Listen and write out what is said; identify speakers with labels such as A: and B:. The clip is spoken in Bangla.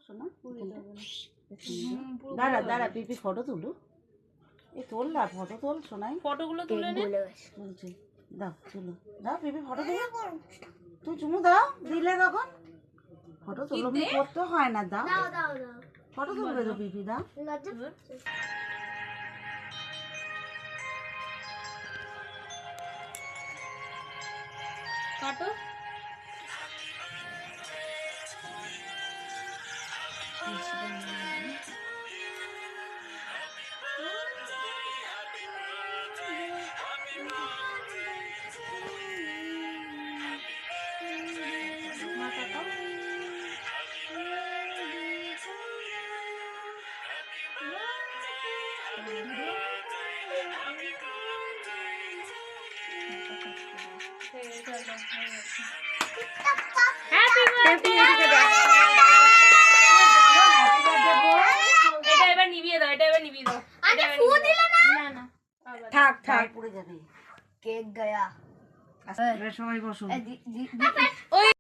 A: শোনা দাঁড়া দাঁড়া পিপি ফটো তুলো এই তোল না ফটো তোল শোনাই
B: ফটোগুলো তুলে নে
A: বলছি দাও তুলো দাও পিপি ফটো তুলো তুই চুমু দাও দিলে তখন ফটো তুলো করতে হয় না দাও ফটো তুলবে তো পিপি দাও
B: কাটো
A: থাক থাক পড়ে যাবে কেক গয়া সবাই বসো
B: ওই